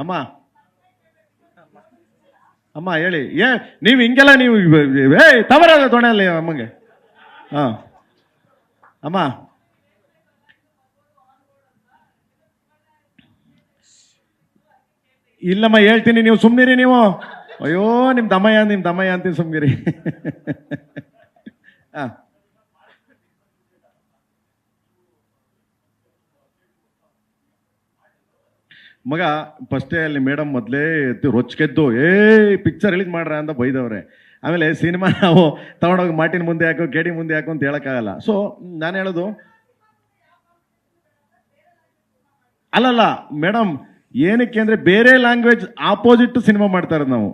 ಅಮ್ಮ ಅಮ್ಮ ಹೇಳಿ ನೀವು ಹಿಂಗೆಲ್ಲ ನೀವು ತವರಾಗ ತೊಣೆಯಲ್ಲಿ ಅಮ್ಮಗೆ. ಹಾ ಅಮ್ಮ ಇಲ್ಲಮ್ಮ ಹೇಳ್ತೀನಿ, ನೀವು ಸುಮ್ನಿರಿ ನೀವು. ಅಯ್ಯೋ ನಿಮ್ ದಮಯ್ಯ ಅಂತೀನಿ, ಸುಮ್ಗಿರಿ. ಹಾ ಮಗ ಫಸ್ಟೇ ಅಲ್ಲಿ ಮೇಡಮ್ ಮೊದಲೇ ರೊಚ್ಕೆದ್ದು ಪಿಕ್ಚರ್ ರಿಲೀಸ್ ಮಾಡ್ರ ಅಂತ ಬೈದವ್ರೆ. ಆಮೇಲೆ ಸಿನಿಮಾ ನಾವು ತಗೊಂಡೋಗಿ ಮಾರ್ಟಿನ್ ಮುಂದೆ ಹಾಕೋ, ಕೆಡಿ ಮುಂದೆ ಹಾಕೋ ಅಂತ ಹೇಳೋಕ್ಕಾಗಲ್ಲ. ಸೊ ನಾನು ಹೇಳೋದು ಅಲ್ಲಲ್ಲ ಮೇಡಮ್, ಏನಕ್ಕೆ ಅಂದರೆ ಬೇರೆ ಲ್ಯಾಂಗ್ವೇಜ್ ಆಪೋಸಿಟ್ ಸಿನಿಮಾ ಮಾಡ್ತಾ ಇರೋದು ನಾವು.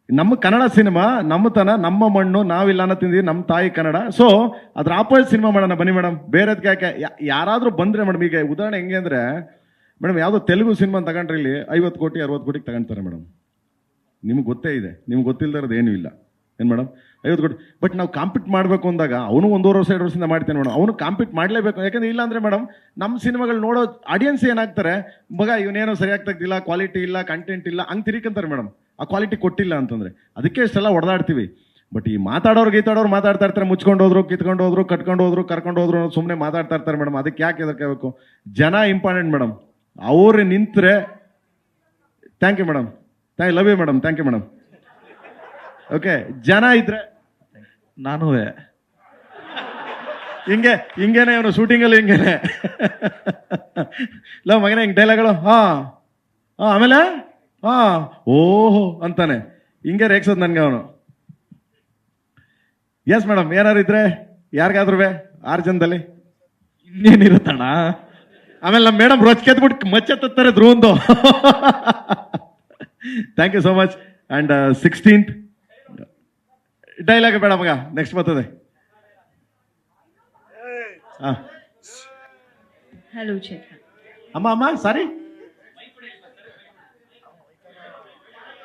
ನಮ್ಮ ಕನ್ನಡ ಸಿನಿಮಾ ನಮ್ಮತನ, ನಮ್ಮ ಮಣ್ಣು, ನಾವಿಲ್ಲ ಅನ್ನೋ ತಿಂದಿದ್ದೀವಿ, ನಮ್ಮ ತಾಯಿ ಕನ್ನಡ. ಸೊ ಅದ್ರ ಆಪೋಸಿಟ್ ಸಿನಿಮಾ ಮಾಡೋಣ ಬನ್ನಿ ಮೇಡಮ್. ಬೇರೆದಕ್ಕೆ ಯಾಕೆ ಯಾರಾದರೂ ಬಂದರೆ ಮೇಡಮ್, ಈಗ ಉದಾಹರಣೆ ಹೆಂಗೆ ಅಂದರೆ ಮೇಡಮ್, ಯಾವುದೋ ತೆಲುಗು ಸಿನಿಮಾ ತಗೊಂಡ್ರೆ ಇಲ್ಲಿ 50 ಕೋಟಿ 60 ಕೋಟಿಗೆ ತಗೊಂತಾರೆ ಮೇಡಮ್. ನಿಮ್ಗೆ ಗೊತ್ತೇ ಇದೆ, ನಿಮ್ಗೆ ಗೊತ್ತಿಲ್ಲದಿರೋದು ಏನೂ ಇಲ್ಲ ಏನು ಮೇಡಮ್, 50 ಕೋಟಿ. ಬಟ್ ನಾವು ಕಾಂಪೀಟ್ ಮಾಡಬೇಕು ಅಂದಾಗ ಅವನು 1.5 ವರ್ಷ 2 ವರ್ಷದಿಂದ ಮಾಡ್ತೇನೆ ಮೇಡಮ್, ಅವನು ಕಾಂಪೀಟ್ ಮಾಡಲೇಬೇಕು. ಯಾಕಂದರೆ ಇಲ್ಲಾಂದರೆ ಮೇಡಮ್ ನಮ್ಮ ಸಿನಿಮಾಗಳು ನೋಡೋ ಆಡಿಯನ್ಸ್ ಏನಾಗ್ತಾರೆ, ಮಗ ಇವನೇನೋ ಸರಿಯಾಗಿ ತೆಗ್ದಿಲ್ಲ, ಕ್ವಾಲಿಟಿ ಇಲ್ಲ, ಕಂಟೆಂಟ್ ಇಲ್ಲ, ಹಂಗೆ ತಿರ್ಕೊಂತಾರೆ ಮೇಡಮ್. ಆ ಕ್ವಾಲಿಟಿ ಕೊಟ್ಟಿಲ್ಲ ಅಂತಂದರೆ ಅದಕ್ಕೆ ಇಷ್ಟೆಲ್ಲ ಹೊಡೆದಾಡ್ತೀವಿ. ಬಟ್ ಈ ಗೀತಾಡೋರು ಮಾತಾಡ್ತಾ ಇರ್ತಾರೆ, ಮುಚ್ಕೊಂಡು ಹೋದ್ರು, ಕಿತ್ಕೊಂಡು ಹೋದ್ರು, ಕಟ್ಕೊಂಡು ಹೋದ್ರು, ಕರ್ಕೊಂಡು ಹೋದ್ರು, ಸುಮ್ಮನೆ ಮಾತಾಡ್ತಾ ಇರ್ತಾರೆ ಮೇಡಮ್. ಅದಕ್ಕೆ ಯಾಕೆ ಎದರ್ಕೋಬೇಕು? ಜನ ಇಂಪಾರ್ಟೆಂಟ್ ಮೇಡಮ್. ಅವ್ರು ನಿಂತರೆ thank you madam, love you madam, thank you madam. Okay, ಜನ ಇದ್ರೆ ನಾನು ಹಿಂಗೇನೆ ಇವನು ಶೂಟಿಂಗಲ್ಲಿ ಹಿಂಗೇನೆ ಲವ್ ಮಗನೇ ಹಿಂಗೆ ಡೈಲಾಗ್ಗಳು. ಆಮೇಲೆ ಓಹೋ ಅಂತಾನೆ ಹಿಂಗೆ ರೇಗ್ಸೋದು ನನಗೆ ಅವನು. ಎಸ್ ಮೇಡಮ್, ಏನಾರು ಇದ್ರೆ ಯಾರಿಗಾದ್ರೂ 6 ಜನದಲ್ಲಿ ಇನ್ನೇನಿರುತ್ತಣ್ಣ. ಆಮೇಲೆ ನಮ್ಮ ಮೇಡಮ್ ರೊಚ್ಕೆದ್ಬಿಟ್ಟು ಮಚ್ಚೆ ತತ್ತಾರೆ ಧ್ರುವಂದು. Thank you so much. And 16th dialogue ಬೇಡ ಮಗ, ನೆಕ್ಸ್ಟ್ ಬರ್ತದೆ. ಹಲೋ ಚೇತನ್. ಅಮ್ಮ ಸಾರಿ,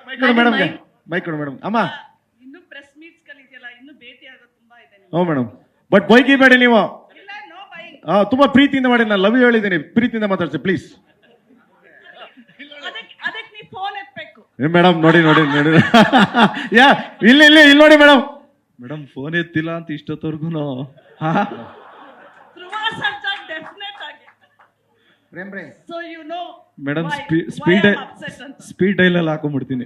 ಮೈಕ್ ಕೊಡು ಮೇಡಮ್. ಅಮ್ಮ ಇನ್ನು ಪ್ರೆಸ್ ಮೀಟ್ಸ್ ಕಲಿತಿಯಲ್ಲ, ಇನ್ನು ಭೇಟಿ ಆಗೋದು ತುಂಬಾ ಇದೆ. ಹ್ಞೂ ಮೇಡಮ್, ಬಟ್ ಬೈಕಿ ಬೇಡಿ ನೀವು. ತುಂಬಾ ಪ್ರೀತಿಯಿಂದ ಮಾಡಿ, ನಾನು ಲವ್ ಯು ಹೇಳಿದ್ದೀನಿ, ಪ್ರೀತಿಯಿಂದ ಮಾತಾಡ್ಸಿ ಪ್ಲೀಸ್. ಅದಕ್ಕೆ ನೀವು ಫೋನ್ ಎತ್ತಬೇಕು ಮೇಡಮ್. ನೋಡಿ ಇಲ್ಲಿ ನೋಡಿ ಮೇಡಮ್ ಫೋನ್ ಎತ್ತಿಲ್ಲ ಅಂತ ಇಷ್ಟೊತ್ತವರೆಗೂ ಮೇಡಮ್ ಸ್ಪೀಡ್ ಡೈಲಲ್ಲಿ ಹಾಕೊಂಡ್ಬಿಡ್ತೀನಿ.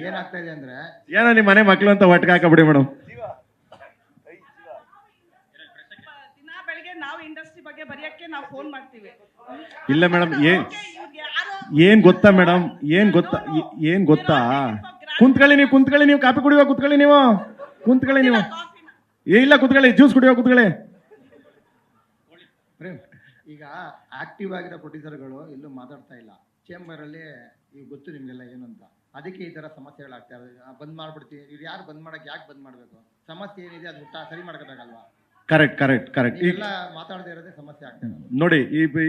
ಏನಾಗ್ತಾ ಇದೆ ಅಂದ್ರೆ ಏನೋ ನಿಮ್ಮ ಮನೆ ಮಕ್ಳು ಅಂತ ಒಟ್ಟಿಗೆ ಹಾಕಬಿಡಿ ಮೇಡಮ್. ದಿನ ಬೆಳಿಗ್ಗೆ ನಾವು ಇಂಡಸ್ಟ್ರಿ ಬಗ್ಗೆ ಬರೆಯಕ್ಕೆ ನಾವು ಫೋನ್ ಮಾಡ್ತೀವಿ. ಇಲ್ಲ ಮೇಡಮ್, ಏನ್ ಗೊತ್ತಾ ಮೇಡಮ್, ಏನ್ ಗೊತ್ತಾ ಕುಂತ್ಕೊಳ್ಳಿ ನೀವು ಕಾಫಿ ಕುಡಿಯುವ ಕುತ್ಕೊಳ್ಳಿ ನೀವು ಇಲ್ಲ ಕುತ್ಕೊಳ್ಳಿ, ಜ್ಯೂಸ್ ಕುಡಿಯುವ ಕುತ್ಕೊಳ್ಳಿ. ಈಗ ಆಕ್ಟಿವ್ ಆಗಿರೋ ಪ್ರೊಡ್ಯೂಸರ್ಗಳು ಎಲ್ಲೂ ಮಾತಾಡ್ತಾ ಇಲ್ಲ. ಚೇಂಬರ್ ಅಲ್ಲಿ ಈಗ ಗೊತ್ತು ನಿಮ್ಗೆಲ್ಲ ಏನು ಅಂತ, ಅದಕ್ಕೆ ಈ ತರ ಸಮಸ್ಯೆಗಳಾಗ್ತಾ ಇರೋದು. ಬಂದ್ ಮಾಡ್ಬಿಡ್ತೀವಿ, ಇವ್ರು ಯಾರು ಬಂದ್ ಮಾಡಕ್ ಯಾಕೆ ಬಂದ್ ಮಾಡ್ಬೇಕು? ಸಮಸ್ಯೆ ಏನಿದೆ ಅದು ಸರಿ ಮಾಡ್ಕೋಬೇಕಲ್ವಾ? ಕರೆಕ್ಟ್. ಎಲ್ಲ ಮಾತಾಡದೇ ಇರೋದೇ ಸಮಸ್ಯೆ ಆಗ್ತದೆ. ನೋಡಿ,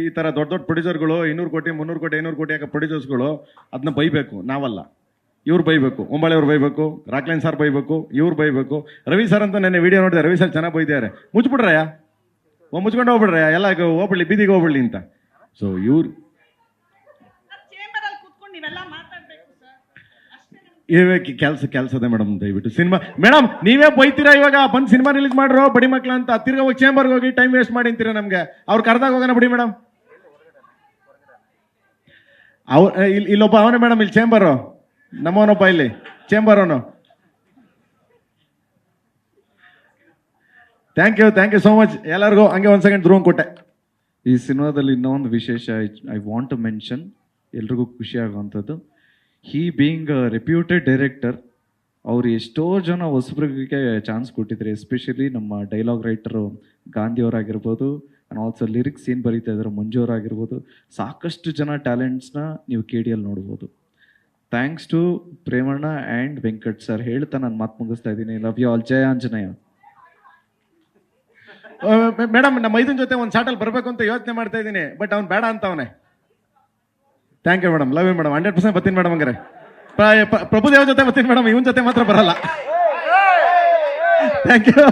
ಈ ತರ ದೊಡ್ಡ ಪ್ರೊಡ್ಯೂಸರ್ಗಳು 200 ಕೋಟಿ 300 ಕೋಟಿ 500 ಕೋಟಿ ಯಾಕೆ ಪ್ರೊಡ್ಯೂಸರ್ಸ್ಗಳು ಅದನ್ನ ಬೈಬೇಕು, ನಾವಲ್ಲ. ಇವ್ರು ಬೈಬೇಕು, ಒಂಬಳೆ ಅವ್ರು ಬೈಬೇಕು, ರಾಕ್ಲೈನ್ ಸರ್ ಬೈಬೇಕು, ಇವ್ರು ಬೈಬೇಕು. ರವಿ ಸರ್ ಅಂತ ನೆನ್ನೆ ವಿಡಿಯೋ ನೋಡಿದೆ, ರವಿ ಸರ್ ಚೆನ್ನಾಗಿ ಬೈದಿದ್ದಾರೆ. ಮುಚ್ಚಿಬಿಡ್ರಯ್ಯ, ಮುಚ್ಕೊಂಡು ಹೋಗ್ಬಿಡ್ರಯ್ಯ, ಎಲ್ಲ ಹೋಗ್ಬಿಡ್ಲಿ, ಬೀದಿಗೆ ಹೋಗ್ಬಿಡ್ಲಿ ಅಂತ. ಸೊ ಇವ್ರು ಕೆಲಸದ ಮೇಡಮ್. ದಯವಿಟ್ಟು ಸಿನಿಮಾ ಮೇಡಮ್, ನೀವೇ ಬೈತೀರಾ ಇವಾಗ, ಬಂದು ಸಿನಿಮಾ ರಿಲೀಸ್ ಮಾಡ್ರೋ ಬಡಿ ಮಕ್ಳ ಅಂತ. ತಿರ್ಗಾ ಹೋಗಿ ಚೇಂಬರ್ಗೆ ಹೋಗಿ ಟೈಮ್ ವೇಸ್ಟ್ ಮಾಡಿ ಅಂತೀರಾ ನಮ್ಗೆ. ಅವ್ರು ಕರೆದಾಗ ಹೋಗೋಣ ಬಿಡಿ ಮೇಡಮ್. ಇಲ್ಲೊಬ್ಬ ಅವನೇ ಮೇಡಮ್, ಇಲ್ಲಿ ಚೇಂಬರು ನಮ್ಮವನೊಬ್ಬ, ಇಲ್ಲಿ ಚೇಂಬರ್ ಅವನು. ಥ್ಯಾಂಕ್ ಯು ಸೋ ಮಚ್ ಎಲ್ಲರಿಗೂ. ಹಂಗೆ 1 ಸೆಕೆಂಡ್ ಧ್ರುವನ್ ಕೊಟ್ಟೆ. ಈ ಸಿನಿಮಾದಲ್ಲಿ ಇನ್ನೊಂದು ವಿಶೇಷ ಐ ವಾಂಟ್ ಟು ಮೆನ್ಷನ್, ಎಲ್ರಿಗೂ ಖುಷಿ ಆಗುವಂಥದ್ದು, he being a reputed director, ಅವ್ರು ಎಷ್ಟೋ ಜನ ಹೊಸಬರಿಗೆ ಚಾನ್ಸ್ ಕೊಟ್ಟಿದ್ದಾರೆ. ಎಸ್ಪೆಷಲಿ ನಮ್ಮ ಡೈಲಾಗ್ ರೈಟರು ಗಾಂಧಿಯವರಾಗಿರ್ಬೋದು, ಆ್ಯಂಡ್ ಆಲ್ಸೋ ಲಿರಿಕ್ಸ್ ಏನು ಬರೀತಾ ಇದ್ದಾರೆ ಮಂಜು ಅವರಾಗಿರ್ಬೋದು. ಸಾಕಷ್ಟು ಜನ ಟ್ಯಾಲೆಂಟ್ಸ್ನ ನೀವು KDಯಲ್ಲಿ ನೋಡ್ಬೋದು. Thanks to Premanna and Venkat sir. ಹೇಳ್ತಾ ನಾನು ಮಾತು ಮುಗಿಸ್ತಾ ಇದ್ದೀನಿ. Love you all. ಜಯ ಆಂಜನೇಯ. ಮೇಡಮ್, ನಮ್ಮ ಮೈದನ್ ಜೊತೆ ಒಂದು ಶಾರ್ಟಲ್ಲಿ ಬರಬೇಕು ಅಂತ ಯೋಚನೆ ಮಾಡ್ತಾ ಇದ್ದೀನಿ, ಬಟ್ ಅವ್ನು ಬೇಡ ಅಂತ ಅವನೇ. Thank you madam, love you madam. 100% ಬರ್ತೀನಿ ಮೇಡಮ್. ಹಂಗಾರೆ ಪ್ರಭುದೇವ ಜೊತೆ ಬರ್ತೀನಿ ಮೇಡಮ್, ಇವನ್ ಜೊತೆ ಮಾತ್ರ ಬರಲ್ಲ. Thank you.